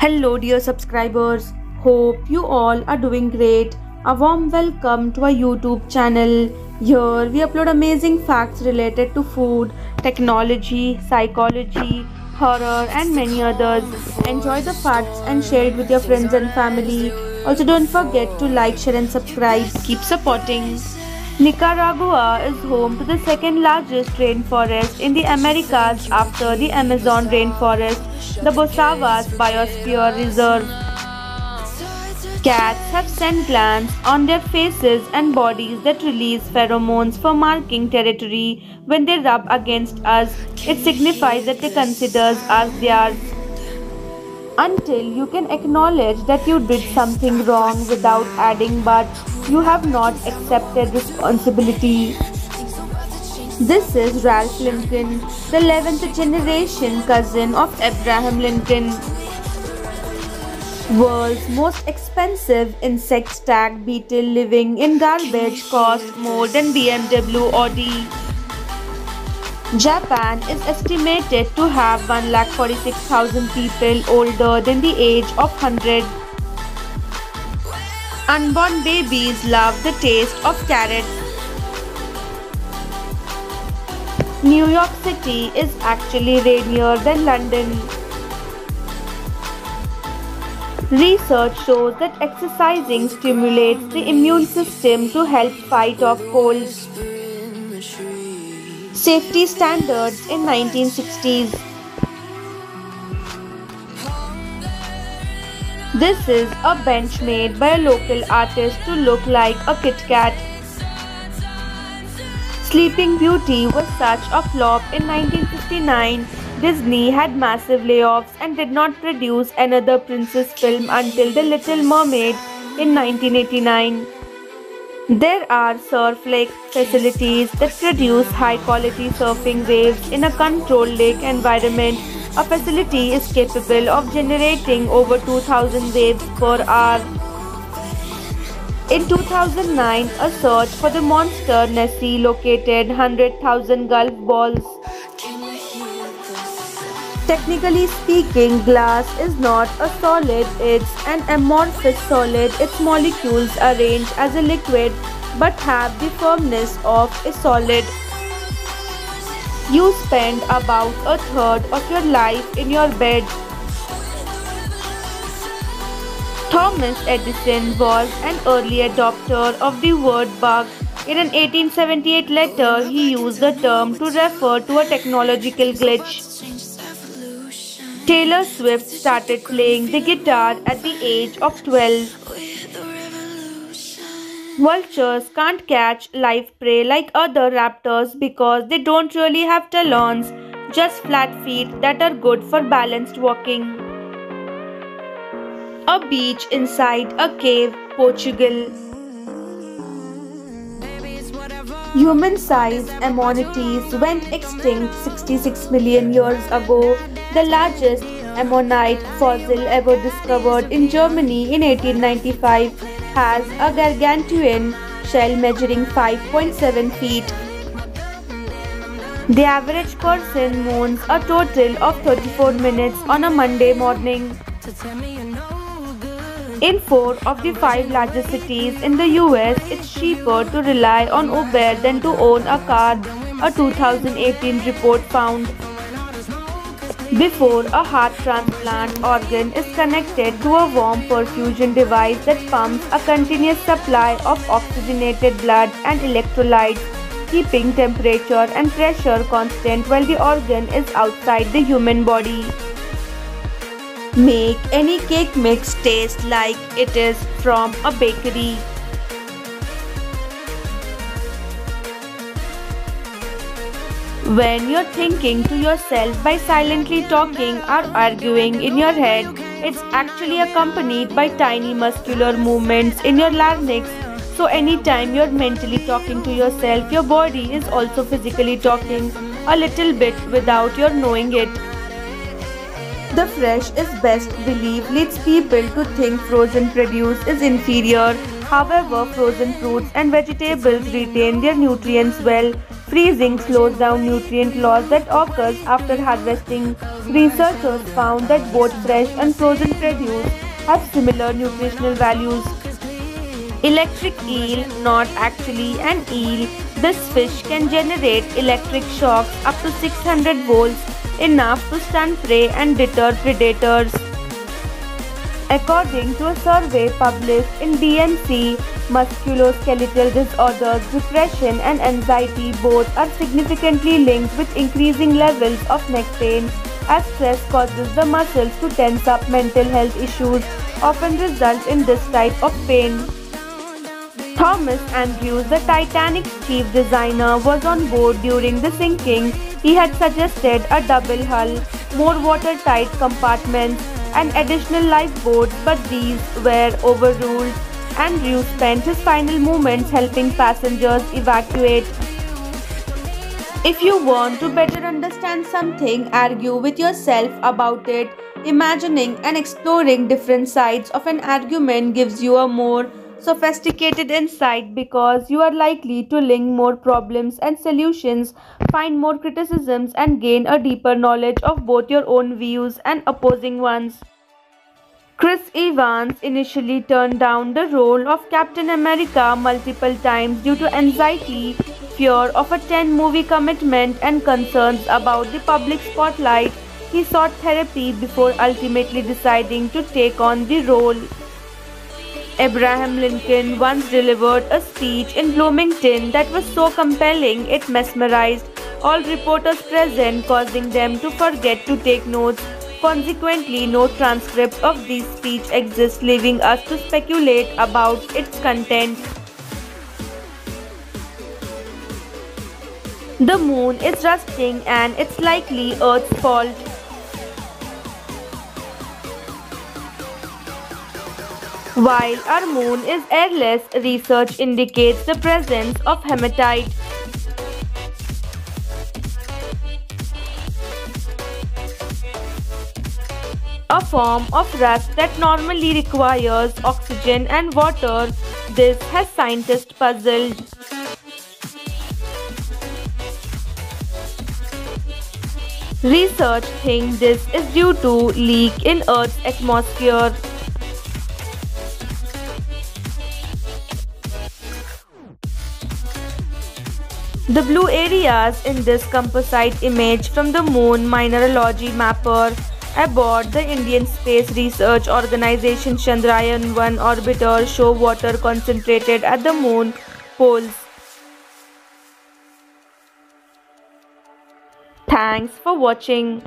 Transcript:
Hello, dear subscribers. Hope you all are doing great. A warm welcome to our YouTube channel. Here we upload amazing facts related to food, technology, psychology, horror, and many others. Enjoy the facts and share it with your friends and family. Also, don't forget to like, share, and subscribe. Keep supporting. Nicaragua is home to the second largest rainforest in the Americas after the Amazon rainforest, the Bosavas Biosphere Reserve. Cats have scent glands on their faces and bodies that release pheromones for marking territory. When they rub against us, it signifies that they consider us theirs. Until you can acknowledge that you did something wrong without adding but, you have not accepted responsibility. This is Ralph Lincoln, the 11th generation cousin of Abraham Lincoln. World's most expensive insect stag beetle living in garbage costs more than BMW Audi. Japan is estimated to have 146,000 people older than the age of 100. Unborn babies love the taste of carrots. New York City is actually rainier than London. Research shows that exercising stimulates the immune system to help fight off colds. Safety standards in 1960s. This is a bench made by a local artist to look like a Kit Kat. Sleeping Beauty was such a flop in 1959. Disney had massive layoffs and did not produce another princess film until The Little Mermaid in 1989. There are surf lake facilities that produce high-quality surfing waves in a controlled lake environment. A facility is capable of generating over 2,000 waves per hour. In 2009, a search for the monster Nessie located 100,000 golf balls. Technically speaking, glass is not a solid, it's an amorphous solid. Its molecules arrange as a liquid but have the firmness of a solid. You spend about a third of your life in your bed. Thomas Edison was an early adopter of the word bug. In an 1878 letter, he used the term to refer to a technological glitch. Taylor Swift started playing the guitar at the age of 12. Vultures can't catch live prey like other raptors because they don't really have talons, just flat feet that are good for balanced walking. A beach inside a cave, Portugal. Human-sized ammonites went extinct 66 million years ago. The largest ammonite fossil ever discovered in Germany in 1895 has a gargantuan shell measuring 5.7 feet. The average person moons a total of 34 minutes on a Monday morning. In 4 of the 5 largest cities in the US, it's cheaper to rely on Uber than to own a car, a 2018 report found. Before a heart transplant organ is connected to a warm perfusion device that pumps a continuous supply of oxygenated blood and electrolytes, keeping temperature and pressure constant while the organ is outside the human body. Make any cake mix taste like it is from a bakery. When you're thinking to yourself by silently talking or arguing in your head, it's actually accompanied by tiny muscular movements in your larynx. So anytime you're mentally talking to yourself, your body is also physically talking a little bit without your knowing it. The fresh is best belief leads people to think frozen produce is inferior. However, frozen fruits and vegetables retain their nutrients well. Freezing slows down nutrient loss that occurs after harvesting. Researchers found that both fresh and frozen produce have similar nutritional values. Electric eel, not actually an eel, this fish can generate electric shocks up to 600 volts, enough to stun prey and deter predators. According to a survey published in DMC, musculoskeletal disorders, depression and anxiety both are significantly linked with increasing levels of neck pain, as stress causes the muscles to tense up. Mental health issues often result in this type of pain. Thomas Andrews, the Titanic's chief designer, was on board during the sinking. He had suggested a double hull, more watertight compartments, and additional lifeboats, but these were overruled. Andrews spent his final moments helping passengers evacuate. If you want to better understand something, argue with yourself about it. Imagining and exploring different sides of an argument gives you a more sophisticated insight because you are likely to link more problems and solutions, find more criticisms, and gain a deeper knowledge of both your own views and opposing ones. Chris Evans initially turned down the role of Captain America multiple times due to anxiety, fear of a 10-movie commitment, and concerns about the public spotlight. He sought therapy before ultimately deciding to take on the role. Abraham Lincoln once delivered a speech in Bloomington that was so compelling it mesmerized all reporters present, causing them to forget to take notes. Consequently, no transcript of this speech exists, leaving us to speculate about its content. The moon is rusting and it's likely Earth's fault. While our moon is airless, research indicates the presence of hematite. A form of rust that normally requires oxygen and water. This has scientists puzzled. Research think this is due to leak in Earth's atmosphere. The blue areas in this composite image from the Moon Mineralogy Mapper aboard the Indian Space Research Organization Chandrayaan-1 orbiter show water concentrated at the moon poles. Thanks for watching.